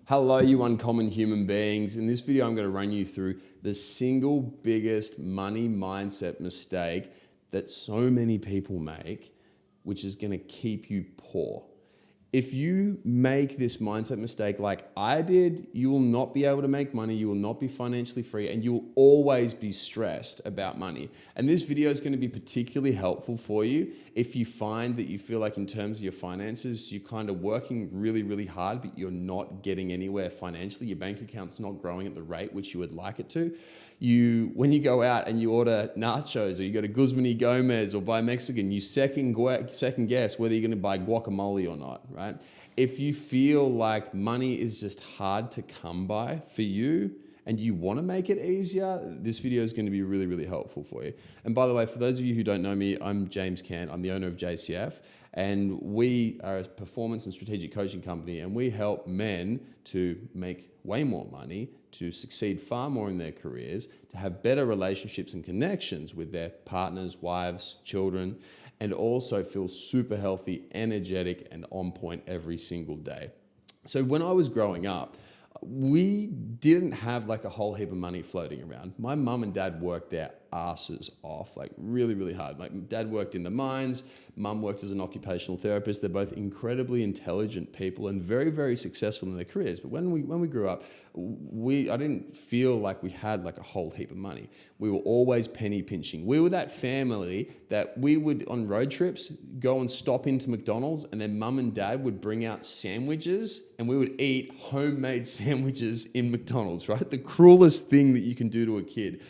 Hello, you uncommon human beings. In this video, I'm going to run you through the single biggest money mindset mistake that so many people make, which is going to keep you poor. If you make this mindset mistake like I did, you will not be able to make money, you will not be financially free, and you will always be stressed about money. And this video is going to be particularly helpful for you if you find that you feel like in terms of your finances, you're kind of working really, really hard, but you're not getting anywhere financially. Your bank account's not growing at the rate which you would like it to. When you go out and you order nachos or you go to Guzman y Gomez or buy Mexican, you second guess whether you're going to buy guacamole or not, right? If you feel like money is just hard to come by for you and you want to make it easier, this video is going to be really, really helpful for you. And by the way, for those of you who don't know me, I'm James Cant. I'm the owner of JCF, and we are a performance and strategic coaching company, and we help men to make way more money, to succeed far more in their careers, to have better relationships and connections with their partners, wives, children, and also feel super healthy, energetic, and on point every single day. So when I was growing up, we didn't have like a whole heap of money floating around. My mum and dad worked their asses off, like really, really hard. My dad worked in the mines, mum worked as an occupational therapist. They're both incredibly intelligent people and very, very successful in their careers. But when we grew up, I didn't feel like we had like a whole heap of money. We were always penny pinching. We were that family that we would, on road trips, go and stop into McDonald's, and then mum and dad would bring out sandwiches and we would eat homemade sandwiches in McDonald's, right? The cruelest thing that you can do to a kid.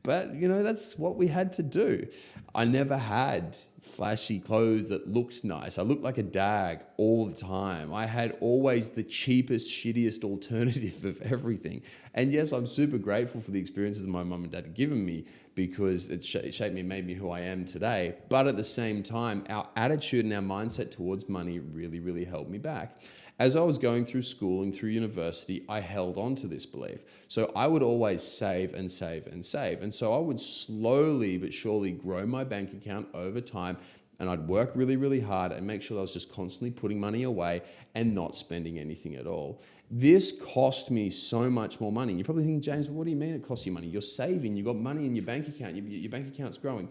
But, that's what we had to do. I never had flashy clothes that looked nice. I looked like a dag all the time. I had always the cheapest, shittiest alternative of everything. And yes, I'm super grateful for the experiences that my mum and dad have given me because it shaped me, made me who I am today. But at the same time, our attitude and our mindset towards money really, really held me back. As I was going through school and through university, I held on to this belief. So I would always save and save and save. And so I would slowly but surely grow my bank account over time, and I'd work really, really hard and make sure that I was just constantly putting money away and not spending anything at all. This cost me so much more money. You're probably thinking, James, what do you mean it costs you money? You're saving, you've got money in your bank account, your bank account's growing.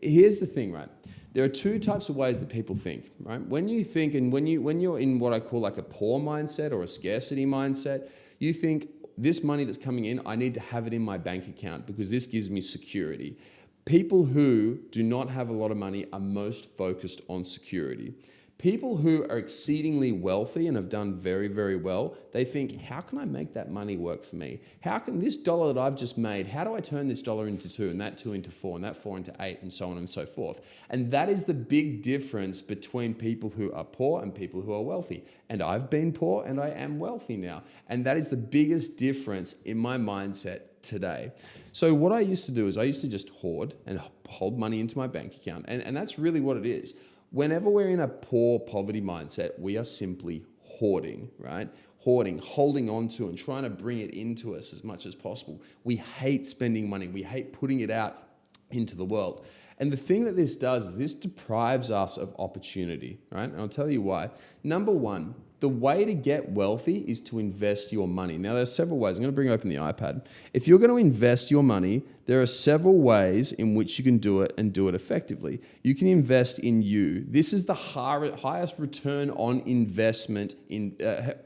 Here's the thing, right? There are two types of ways that people think, right? When you think, and when you're in what I call like a poor mindset or a scarcity mindset, you think this money that's coming in, I need to have it in my bank account because this gives me security. People who do not have a lot of money are most focused on security. People who are exceedingly wealthy and have done very, very well, they think, how can I make that money work for me? How can this dollar that I've just made, how do I turn this dollar into two and that two into four and that four into eight and so on and so forth? And that is the big difference between people who are poor and people who are wealthy. And I've been poor and I am wealthy now. And that is the biggest difference in my mindset today. So what I used to do is I used to just hoard and hold money into my bank account. And that's really what it is. Whenever we're in a poor poverty mindset, we are simply hoarding, right? Hoarding, holding on to and trying to bring it into us as much as possible. We hate spending money. We hate putting it out into the world. And the thing that this does is this deprives us of opportunity, right? And I'll tell you why. Number one, the way to get wealthy is to invest your money. Now, there are several ways. I'm going to bring open the iPad. If you're going to invest your money, there are several ways in which you can do it and do it effectively. You can invest in you. This is the highest return on investment,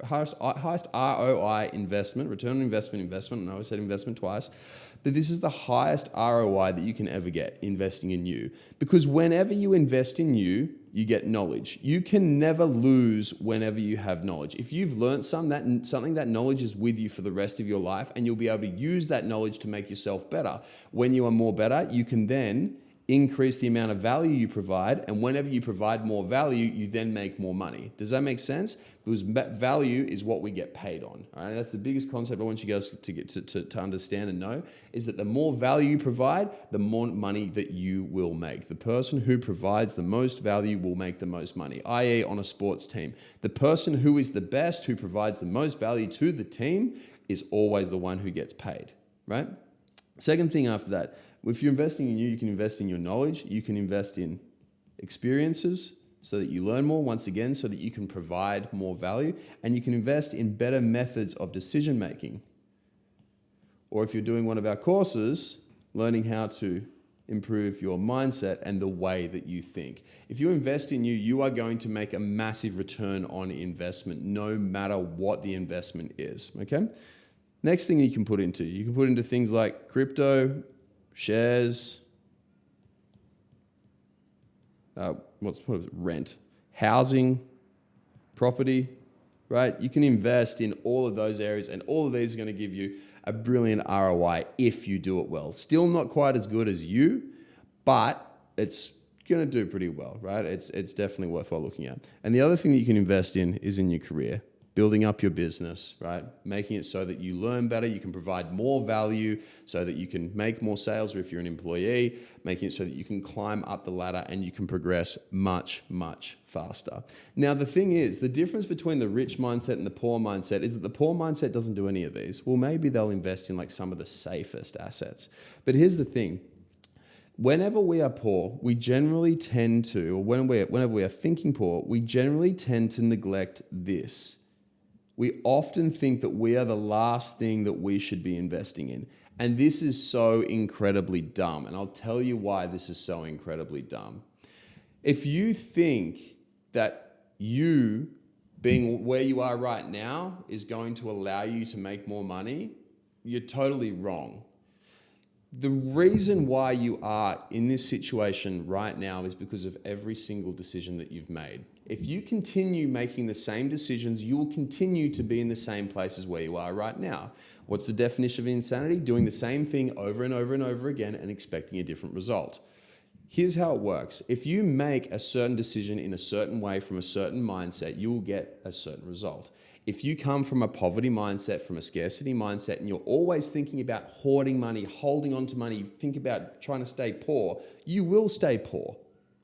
highest ROI investment, return on investment. I know I said investment twice. But this is the highest ROI that you can ever get, investing in you. Because whenever you invest in you, you get knowledge. You can never lose whenever you have knowledge. If you've learned something, that knowledge is with you for the rest of your life, and you'll be able to use that knowledge to make yourself better. When you are more better, you can then increase the amount of value you provide, and whenever you provide more value, you then make more money. Does that make sense? Because value is what we get paid on. All right? That's the biggest concept I want you guys to get to understand and know, is that the more value you provide, the more money that you will make. The person who provides the most value will make the most money, i.e. on a sports team. The person who is the best, who provides the most value to the team, is always the one who gets paid, right? Second thing after that, if you're investing in you, you can invest in your knowledge, you can invest in experiences, so that you learn more, once again, so that you can provide more value, and you can invest in better methods of decision making. Or if you're doing one of our courses, learning how to improve your mindset and the way that you think. If you invest in you, you are going to make a massive return on investment, no matter what the investment is, okay? Next thing you can put into things like crypto, shares, what is it? Rent, housing, property, right? You can invest in all of those areas, and all of these are going to give you a brilliant ROI if you do it well. Still not quite as good as you, but it's going to do pretty well, right? It's definitely worthwhile looking at. And the other thing that you can invest in is in your career. Building up your business, right? Making it so that you learn better, you can provide more value so that you can make more sales, or if you're an employee, making it so that you can climb up the ladder and you can progress much, much faster. Now, the thing is, the difference between the rich mindset and the poor mindset is that the poor mindset doesn't do any of these. Well, maybe they'll invest in like some of the safest assets. But here's the thing. Whenever we are poor, we generally tend to, or whenever we are thinking poor, we generally tend to neglect this. We often think that we are the last thing that we should be investing in. And this is so incredibly dumb. And I'll tell you why this is so incredibly dumb. If you think that you being where you are right now is going to allow you to make more money, you're totally wrong. The reason why you are in this situation right now is because of every single decision that you've made. If you continue making the same decisions, you will continue to be in the same places where you are right now. What's the definition of insanity? Doing the same thing over and over and over again and expecting a different result. Here's how it works. If you make a certain decision in a certain way from a certain mindset, you will get a certain result. If you come from a poverty mindset, from a scarcity mindset, and you're always thinking about hoarding money, holding on to money, you think about trying to stay poor, you will stay poor.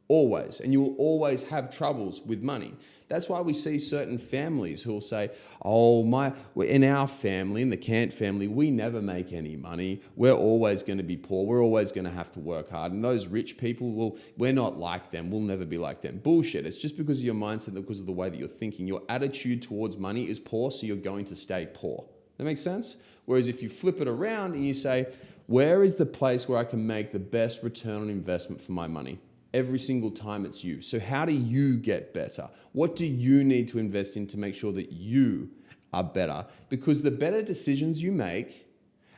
Always. And you will always have troubles with money. That's why we see certain families who will say, in our family, in the Cant family, we never make any money. We're always going to be poor. We're always going to have to work hard. And those rich people, we're not like them. We'll never be like them. Bullshit. It's just because of your mindset, because of the way that you're thinking. Your attitude towards money is poor, so you're going to stay poor. That makes sense? Whereas if you flip it around and you say, where is the place where I can make the best return on investment for my money? Every single time it's you. So how do you get better? What do you need to invest in to make sure that you are better? Because the better decisions you make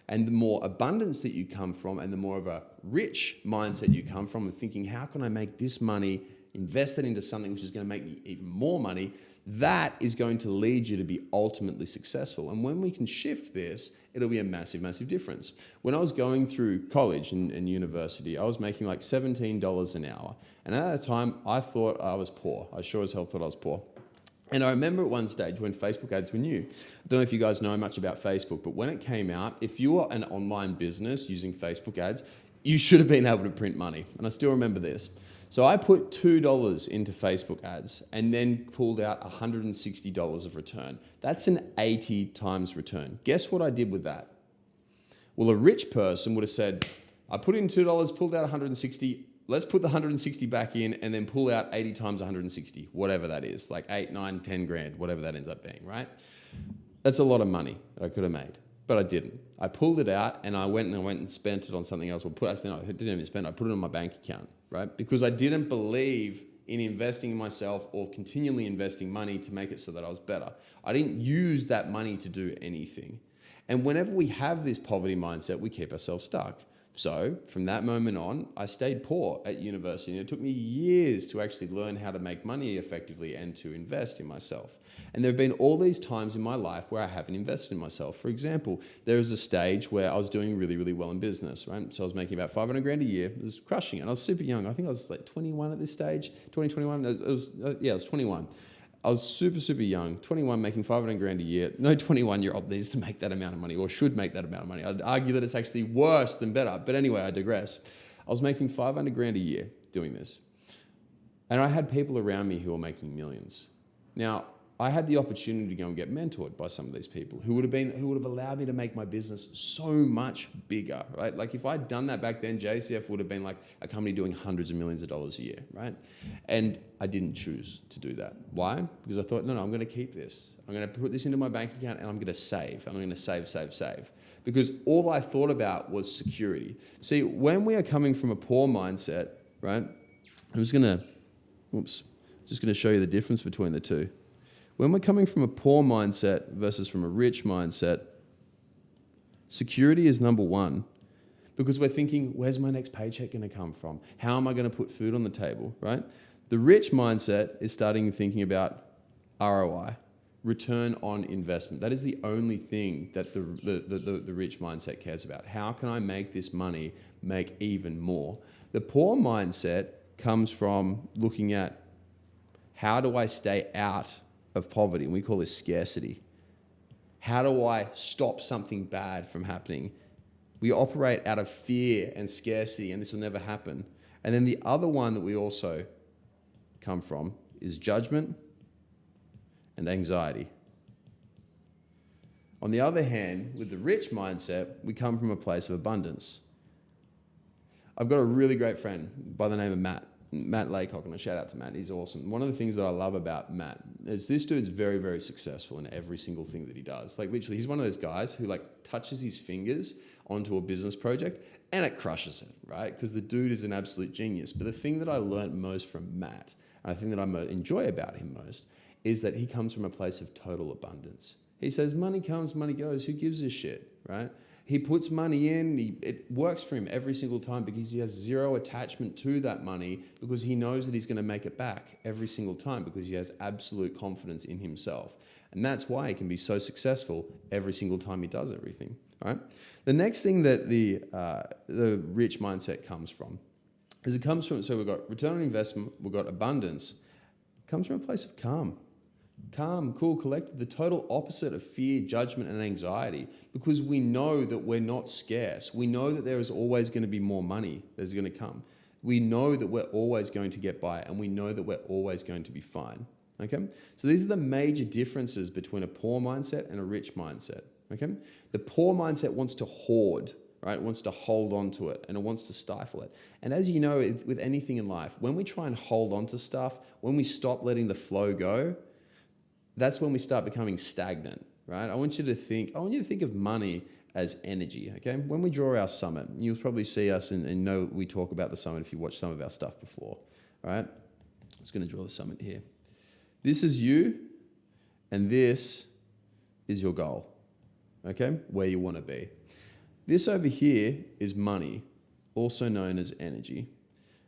and the more abundance that you come from and the more of a rich mindset you come from, and thinking, how can I make this money, invest it into something which is going to make me even more money, that is going to lead you to be ultimately successful. And when we can shift this, it'll be a massive, massive difference. When I was going through college and university, I was making like $17 an hour. And at that time, I thought I was poor. I sure as hell thought I was poor. And I remember at one stage when Facebook ads were new. I don't know if you guys know much about Facebook, but when it came out, if you were an online business using Facebook ads, you should have been able to print money. And I still remember this. So I put $2 into Facebook ads and then pulled out $160 of return. That's an 80 times return. Guess what I did with that? Well, a rich person would have said, I put in $2, pulled out 160. Let's put the 160 back in and then pull out 80 times 160, whatever that is, like 8, 9, 10 grand, whatever that ends up being, right? That's a lot of money that I could have made, but I didn't. I pulled it out and I went and spent it on something else. Actually, no, I didn't even spend it. I put it on my bank account, right? Because I didn't believe in investing in myself or continually investing money to make it so that I was better. I didn't use that money to do anything. And whenever we have this poverty mindset, we keep ourselves stuck. So from that moment on, I stayed poor at university, and it took me years to actually learn how to make money effectively and to invest in myself. And there have been all these times in my life where I haven't invested in myself. For example, there was a stage where I was doing really, really well in business, right? So I was making about 500 grand a year. It was crushing it. I was super young. I think I was like 21 at this stage, 2021. I was 21. I was super, super young, 21, making 500 grand a year. No 21-year-old needs to make that amount of money or should make that amount of money. I'd argue that it's actually worse than better. But anyway, I digress. I was making 500 grand a year doing this. And I had people around me who were making millions. Now, I had the opportunity to go and get mentored by some of these people who would have allowed me to make my business so much bigger, right? Like if I'd done that back then, JCF would have been like a company doing hundreds of millions of dollars a year, right? And I didn't choose to do that. Why? Because I thought, no, I'm going to keep this. I'm going to put this into my bank account and I'm going to save. I'm going to save. Because all I thought about was security. See, when we are coming from a poor mindset, right? I'm just going to show you the difference between the two. When we're coming from a poor mindset versus from a rich mindset, security is number one because we're thinking, where's my next paycheck going to come from? How am I going to put food on the table, right? The rich mindset is starting thinking about ROI, return on investment. That is the only thing that the rich mindset cares about. How can I make this money make even more? The poor mindset comes from looking at how do I stay out of poverty, and we call this scarcity. How do I stop something bad from happening? We operate out of fear and scarcity, and this will never happen. And then the other one that we also come from is judgment and anxiety. On the other hand, with the rich mindset, we come from a place of abundance. I've got a really great friend by the name of Matt Laycock, and a shout out to Matt, he's awesome. One of the things that I love about Matt is this dude's very, very successful in every single thing that he does. Like literally, he's one of those guys who like touches his fingers onto a business project and it crushes it, right? Because the dude is an absolute genius. But the thing that I learned most from Matt, and I think that I enjoy about him most, is that he comes from a place of total abundance. He says, money comes, money goes, who gives a shit, right? He puts money in, it works for him every single time because he has zero attachment to that money because he knows that he's going to make it back every single time because he has absolute confidence in himself. And that's why he can be so successful every single time he does everything, right? The next thing that the rich mindset comes from is so we've got return on investment, we've got abundance, it comes from a place of calm. Calm, cool, collected, the total opposite of fear, judgment, and anxiety, because we know that we're not scarce. We know that there is always going to be more money that's going to come. We know that we're always going to get by, and we know that we're always going to be fine. Okay? So these are the major differences between a poor mindset and a rich mindset. Okay? The poor mindset wants to hoard, right? It wants to hold on to it, and it wants to stifle it. And as you know, with anything in life, when we try and hold on to stuff, when we stop letting the flow go, that's when we start becoming stagnant, right? I want you to think of money as energy, okay? When we draw our summit, you'll probably see us and know we talk about the summit if you watched some of our stuff before, all right? I'm just going to draw the summit here. This is you, and this is your goal, okay? Where you want to be. This over here is money, also known as energy.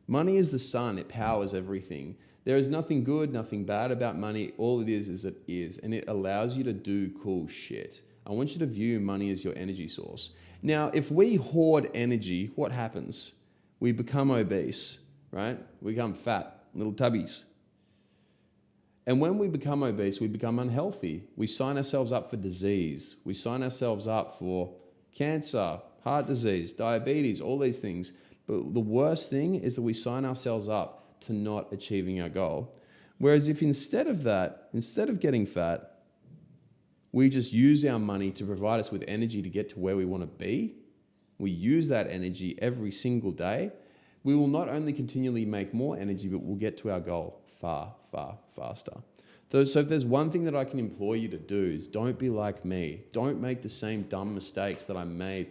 Money is the sun. It powers everything. There is nothing good, nothing bad about money. All it is it is, and it allows you to do cool shit. I want you to view money as your energy source. Now, if we hoard energy, what happens? We become obese, right? We become fat, little tubbies. And when we become obese, we become unhealthy. We sign ourselves up for disease. We sign ourselves up for cancer, heart disease, diabetes, all these things. But the worst thing is that we sign ourselves up to not achieving our goal. Whereas if instead of getting fat, we just use our money to provide us with energy to get to where we want to be, we use that energy every single day, we will not only continually make more energy, but we'll get to our goal far, far faster. So if there's one thing that I can implore you to do is don't be like me. Don't make the same dumb mistakes that I made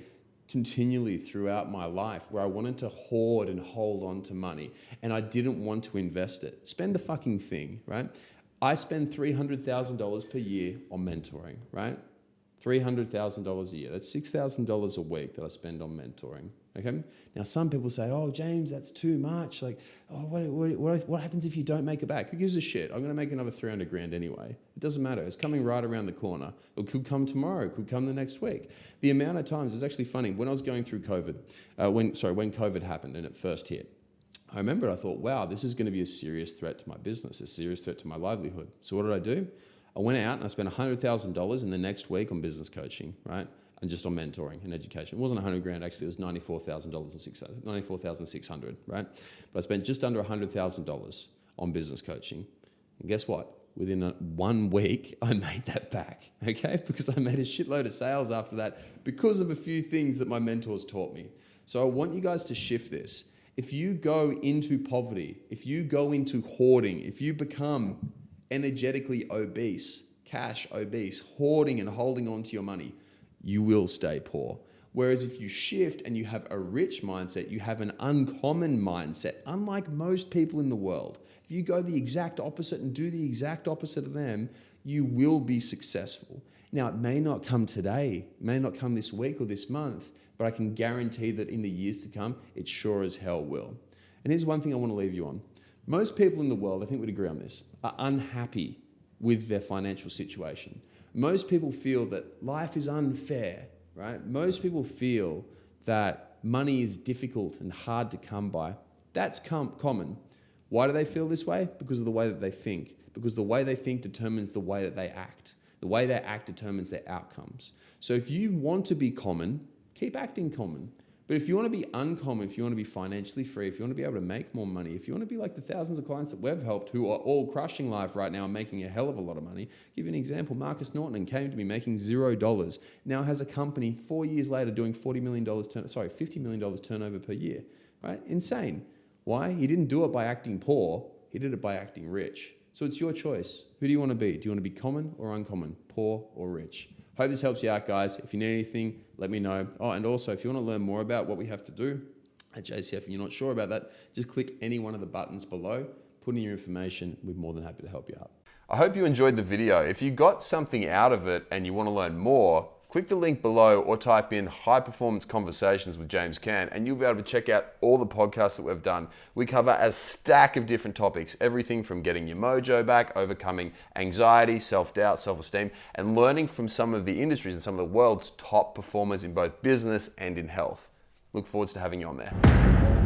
continually throughout my life where I wanted to hoard and hold on to money and I didn't want to invest it. Spend the fucking thing, right? I spend $300,000 per year on mentoring, right? $300,000 a year. That's $6,000 a week that I spend on mentoring, okay? Now, some people say, oh, James, that's too much. Like, oh, what happens if you don't make it back? Who gives a shit? I'm going to make another 300 grand anyway. It doesn't matter. It's coming right around the corner. It could come tomorrow. It could come the next week. The amount of times, it's actually funny. When I was going through COVID, when COVID happened and it first hit, I remember I thought, wow, this is going to be a serious threat to my business, a serious threat to my livelihood. So what did I do? I went out and I spent $100,000 in the next week on business coaching, right? And just on mentoring and education. It wasn't 100 grand, actually, it was $94,600, right? But I spent just under $100,000 on business coaching. And guess what? within 1 week, I made that back, okay? Because I made a shitload of sales after that because of a few things that my mentors taught me. So I want you guys to shift this. If you go into poverty, if you go into hoarding, if you become energetically obese, cash obese, hoarding and holding on to your money, you will stay poor. Whereas if you shift and you have a rich mindset, you have an uncommon mindset, unlike most people in the world. If you go the exact opposite and do the exact opposite of them, you will be successful. Now, it may not come today, it may not come this week or this month, but I can guarantee that in the years to come, it sure as hell will. And here's one thing I want to leave you on. Most people in the world, I think we'd agree on this, are unhappy with their financial situation. Most people feel that life is unfair, right? Most people feel that money is difficult and hard to come by. That's common. Why do they feel this way? Because of the way that they think. Because the way they think determines the way that they act. The way they act determines their outcomes. So if you want to be common, keep acting common. But if you want to be uncommon, if you want to be financially free, if you want to be able to make more money, if you want to be like the thousands of clients that we've helped who are all crushing life right now and making a hell of a lot of money, I'll give you an example. Marcus Norton came to me making $0, now has a company 4 years later doing $50 million turnover per year, right? Insane. Why? He didn't do it by acting poor, he did it by acting rich. So it's your choice. Who do you want to be? Do you want to be common or uncommon? Poor or rich? Hope this helps you out, guys. If you need anything, let me know. Oh, and also, if you want to learn more about what we have to do at JCF and you're not sure about that, just click any one of the buttons below, put in your information. We're more than happy to help you out. I hope you enjoyed the video. If you got something out of it and you want to learn more, click the link below or type in High Performance Conversations with James Cant and you'll be able to check out all the podcasts that we've done. We cover a stack of different topics, everything from getting your mojo back, overcoming anxiety, self-doubt, self-esteem, and learning from some of the industries and some of the world's top performers in both business and in health. Look forward to having you on there.